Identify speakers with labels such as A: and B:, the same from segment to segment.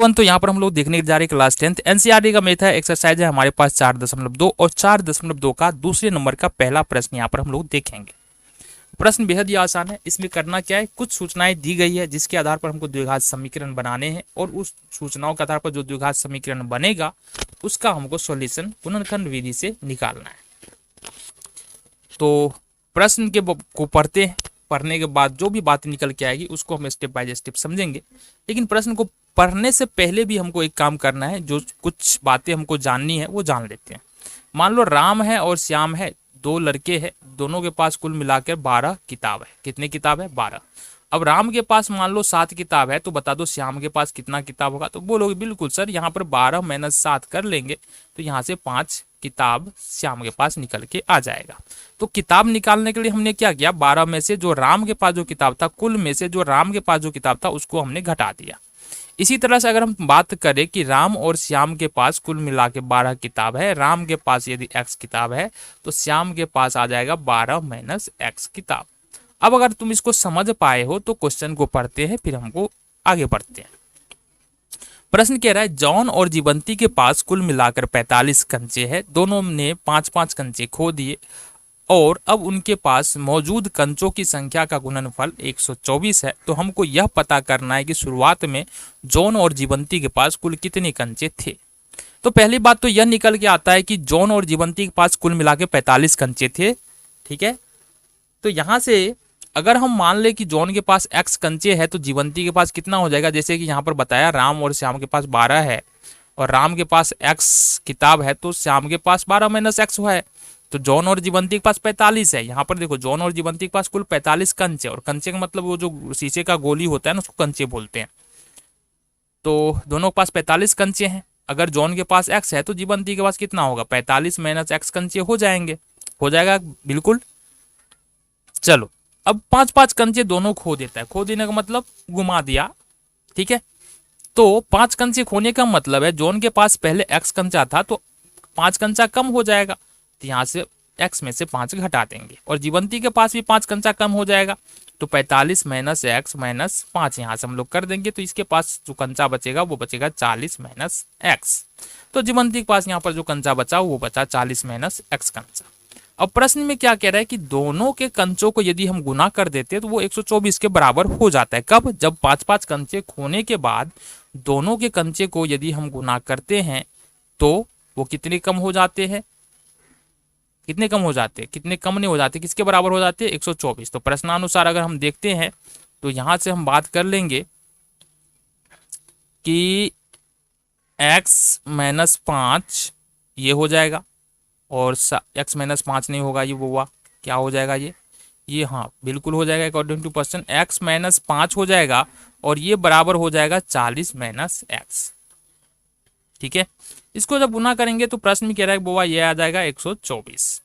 A: 1 तो यहाँ पर हम लोग देखने जा रहे हैं क्लास 10th एनसीईआरटी का मैथ है, एक्सरसाइज है हमारे पास 4.2 और 4.2 का दूसरे नंबर का पहला प्रश्न यहाँ पर हम लोग देखेंगे। प्रश्न बेहद ही आसान है। इसमें करना क्या है, कुछ सूचनाएं दी गई है जिसके आधार पर हमको द्विघात समीकरण बनाने हैं और उस सूचनाओं के आधार पर जो द्विघात समीकरण बनेगा उसका हमको सॉल्यूशन गुणनखंड विधि से निकालना है। तो प्रश्न के को पढ़ते हैं, पढ़ने के बाद जो भी बातें निकल के आएगी उसको हम स्टेप बाय स्टेप समझेंगे। लेकिन प्रश्न को पढ़ने से पहले भी हमको एक काम करना है, जो कुछ बातें हमको जाननी है वो जान लेते हैं। मान लो राम है और श्याम है, दो लड़के हैं, दोनों के पास कुल मिलाकर 12 किताब है। कितने किताब है? 12। अब राम के पास मान लो 7 किताब है, तो बता दो श्याम के पास कितना किताब होगा? तो बोलोगे बिल्कुल सर, यहाँ पर 12 - 7 कर लेंगे तो यहाँ से 5 किताब श्याम के पास निकल के आ जाएगा। तो किताब निकालने के लिए हमने क्या किया, 12 में से जो राम के पास जो किताब था, कुल में से जो राम के पास जो किताब था उसको हमने घटा दिया। इसी तरह से अगर हम बात करें कि राम और श्याम के पास कुल मिला के 12 किताब है, राम के पास यदि x किताब है तो श्याम के पास आ जाएगा 12 - x किताब। अब अगर तुम इसको समझ पाए हो तो क्वेश्चन को पढ़ते हैं, फिर हमको आगे बढ़ते हैं। प्रश्न कह रहा है जॉन और जीवंती के पास कुल मिलाकर 45 कंचे हैं, दोनों ने 5-5 कंचे खो दिए और अब उनके पास मौजूद कंचों की संख्या का गुणनफल 124 है। तो हमको यह पता करना है कि शुरुआत में जॉन और जीवंती के पास कुल कितने कंचे थे। तो पहली बात तो यह निकल के आता है कि जॉन और जीवंती के पास कुल मिला के 45 कंचे थे। ठीक है, तो यहां से अगर हम मान ले कि जॉन के पास x कंचे है तो जीवंती के पास कितना हो जाएगा, जैसे कि यहाँ पर बताया राम और श्याम के पास 12 है और राम के पास x किताब है तो श्याम के पास 12 - x है। तो जॉन और जीवंती के पास 45 है। यहाँ पर देखो जॉन और जीवंती के पास कुल 45 कंचे, और कंचे का मतलब वो जो शीशे का गोली होता है ना उसको कंचे बोलते हैं। तो दोनों के पास 45 कंचे हैं। अगर जॉन के पास x है तो जीवंती के पास कितना होगा, 45 - x कंचे हो जाएंगे, हो जाएगा बिल्कुल। चलो अब 5-5 कंचे दोनों खो देता है, खो देने का मतलब घुमा दिया। ठीक है, तो 5 कंचे खोने का मतलब है जॉन के पास पहले x कंचा था तो 5 कंचा कम हो जाएगा, तो यहाँ से x में से 5 घटा देंगे और जीवंती के पास भी 5 कंचा कम हो जाएगा तो 45 - x - 5 यहाँ से हम लोग कर देंगे। तो इसके पास जो कंचा बचेगा वो बचेगा 40 - x। तो जीवंती के पास यहाँ पर जो कंचा बचा वो बचा 40 - x कंचा। अब प्रश्न में क्या कह रहा है कि दोनों के कंचों को यदि हम गुना कर देते हैं तो वो 124 के बराबर हो जाता है। कब? जब 5-5 कंचे खोने के बाद दोनों के कंचे को यदि हम गुना करते हैं तो वो कितने कम हो जाते हैं, कितने कम हो जाते हैं, कितने कम नहीं हो जाते, किसके बराबर हो जाते हैं, 124। तो प्रश्नानुसार अगर हम देखते हैं तो यहां से हम बात कर लेंगे कि x - 5 ये हो जाएगा और x - 5 नहीं होगा, ये वो हुआ, क्या हो जाएगा ये हाँ बिल्कुल हो जाएगा अकॉर्डिंग टू क्वेश्चन, x - 5 हो जाएगा और ये बराबर हो जाएगा 40 - x। ठीक है, इसको जब गुना करेंगे तो प्रश्न में कह रहा है बोवा ये आ जाएगा 124।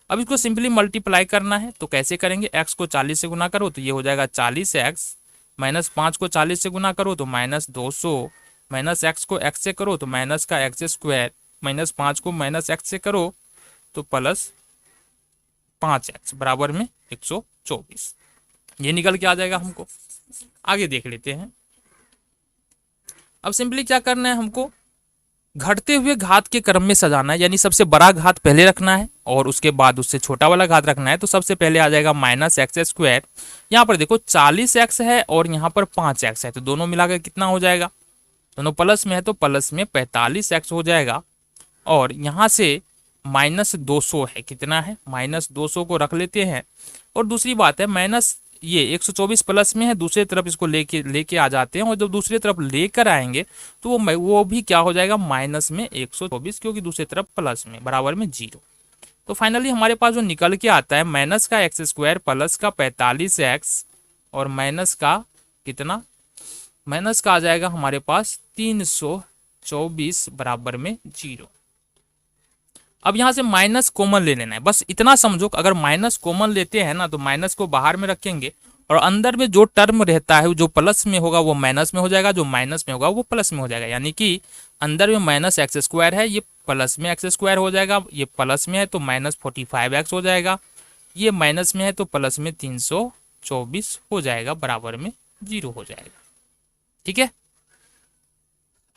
A: अब इसको सिंपली मल्टीप्लाई करना है तो कैसे करेंगे, x को 40 से गुना करो तो ये हो जाएगा 40x, -5 को 40 से गुना करो तो -200, -x को x से करो तो माइनस का x², -5 को -x से करो तो +5x बराबर में 124। ये निकल के आ जाएगा हमको। आगे देख लेते हैं। अब सिंपली क्या करना है, हमको घटते हुए घात के क्रम में सजाना है, यानी सबसे बड़ा घात पहले रखना है और उसके बाद उससे छोटा वाला घात रखना है। तो सबसे पहले आ जाएगा -x²। यहाँ पर देखो 40x है और यहाँ पर 5x है तो दोनों मिलाकर कितना हो जाएगा, दोनों प्लस में है तो प्लस में 45x हो जाएगा। और यहाँ से -200 है, कितना है, -200 को रख लेते हैं। और दूसरी बात है माइनस ये 124 प्लस में है, दूसरी तरफ इसको लेके आ जाते हैं और जब दूसरी तरफ लेकर आएंगे तो वो भी क्या हो जाएगा, माइनस में 124, क्योंकि दूसरी तरफ प्लस में बराबर में 0। तो फाइनली हमारे पास जो निकल के आता है माइनस का x² प्लस का 45x और माइनस का कितना, माइनस का आ जाएगा हमारे पास 324 बराबर में 0। अब यहां से माइनस कॉमन ले लेना है, बस इतना समझो अगर माइनस कॉमन लेते हैं ना तो माइनस को बाहर में रखेंगे और अंदर में जो टर्म रहता है जो प्लस में होगा वो माइनस में हो जाएगा, जो माइनस में होगा वो प्लस में हो जाएगा। यानी कि अंदर में -x² है, ये प्लस में x² हो जाएगा, ये प्लस में है तो -45x हो जाएगा, ये माइनस में है तो प्लस में 324 हो जाएगा, बराबर में 0 हो जाएगा। ठीक है,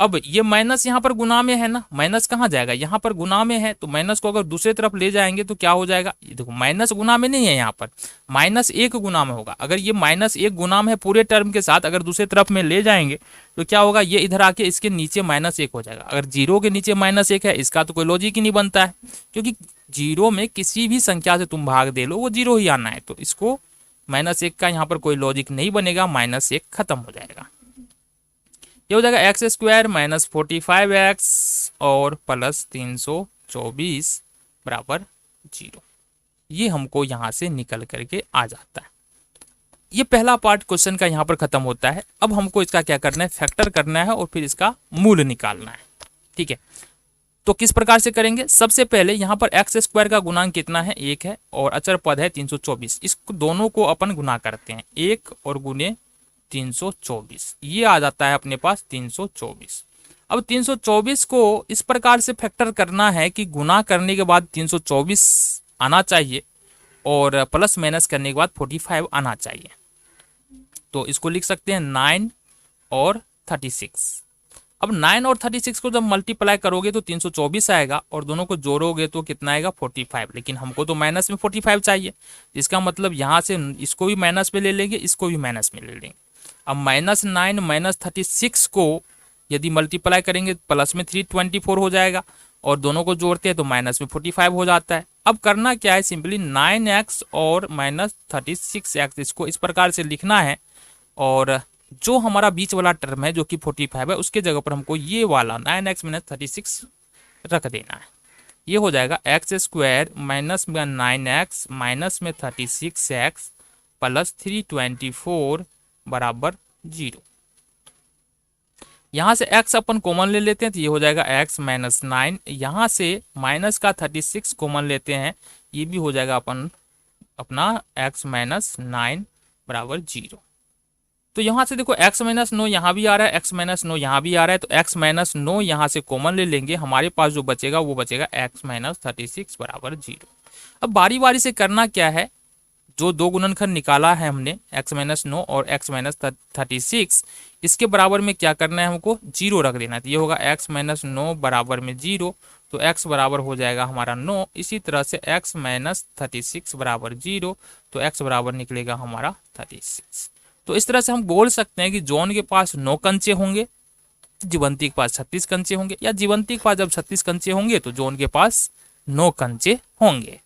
A: अब ये माइनस यहाँ पर गुना में है ना, माइनस कहाँ जाएगा, यहाँ पर गुना में है, तो माइनस को अगर दूसरी तरफ ले जाएंगे तो क्या हो जाएगा, ये देखो माइनस गुना में नहीं है, यहाँ पर माइनस एक गुना में होगा। अगर ये माइनस एक गुना में है पूरे टर्म के साथ, अगर दूसरी तरफ में ले जाएंगे तो क्या होगा, ये इधर आके इसके नीचे माइनस एक हो जाएगा। अगर जीरो के नीचे माइनस एक है, इसका तो कोई लॉजिक ही नहीं बनता है, क्योंकि जीरो में किसी भी संख्या से तुम भाग दे लो वो जीरो ही आना है, तो इसको माइनस एक का यहाँ पर कोई लॉजिक नहीं बनेगा, माइनस एक खत्म हो जाएगा। ये हो जाएगा एक्स स्क्वायर माइनस 45x और प्लस 324 बराबर 0। ये हमको यहाँ से निकल करके आ जाता है। ये पहला पार्ट क्वेश्चन का यहाँ पर खत्म होता है। अब हमको इसका क्या करना है, फैक्टर करना है और फिर इसका मूल निकालना है। ठीक है, तो किस प्रकार से करेंगे, सबसे पहले यहाँ पर एक्स स्क्वायर का गुणांक कितना है, 1 है, और अचर पद है 324। इस दोनों को अपन गुना करते हैं, 1 और गुने 324, ये आ जाता है अपने पास 324। अब 324 को इस प्रकार से फैक्टर करना है कि गुना करने के बाद 324 आना चाहिए और प्लस माइनस करने के बाद 45 आना चाहिए। तो इसको लिख सकते हैं 9 और 36। अब 9 और 36 को जब मल्टीप्लाई करोगे तो 324 आएगा और दोनों को जोड़ोगे तो कितना आएगा 45, लेकिन हमको तो माइनस में 45 चाहिए। इसका मतलब यहाँ से इसको भी माइनस में ले लेंगे, इसको भी माइनस में ले लेंगे। अब -9 माइनस 36 को यदि मल्टीप्लाई करेंगे प्लस में 324 हो जाएगा और दोनों को जोड़ते हैं तो माइनस में 45 हो जाता है। अब करना क्या है, सिंपली 9x और माइनस 36x इसको इस प्रकार से लिखना है और जो हमारा बीच वाला टर्म है जो कि 45 है उसके जगह पर हमको ये वाला 9x माइनस 36 रख देना है। ये हो जाएगा एक्स स्क्वायर माइनस में 9x माइनस में 36x प्लस 324 बराबर 0। यहाँ से x अपन कॉमन ले लेते हैं तो ये हो जाएगा x माइनस 9, यहाँ से माइनस का 36 कॉमन लेते हैं, ये भी हो जाएगा अपना x माइनस 9 बराबर 0। तो यहाँ से देखो x माइनस 9 यहाँ भी आ रहा है, x माइनस 9 यहाँ भी आ रहा है, तो x माइनस 9 यहाँ से कॉमन ले लेंगे, हमारे पास जो बचेगा वो बचेगा x माइनस 36 बराबर 0। अब बारी बारी से करना क्या है, जो दो गुणनखंड निकाला है हमने x माइनस 9 और x माइनस 36, इसके बराबर में क्या करना है, हमको 0 रख देना है। तो ये होगा x माइनस 9 बराबर में 0, तो x बराबर हो जाएगा हमारा 9। इसी तरह से x माइनस 36 बराबर 0, तो x बराबर निकलेगा हमारा 36। तो इस तरह से हम बोल सकते हैं कि जॉन के पास 9 कंचे होंगे, जीवंती के पास 36 कंचे होंगे, या जीवंती के पास जब 36 कंचे होंगे तो जॉन के पास 9 कंचे होंगे।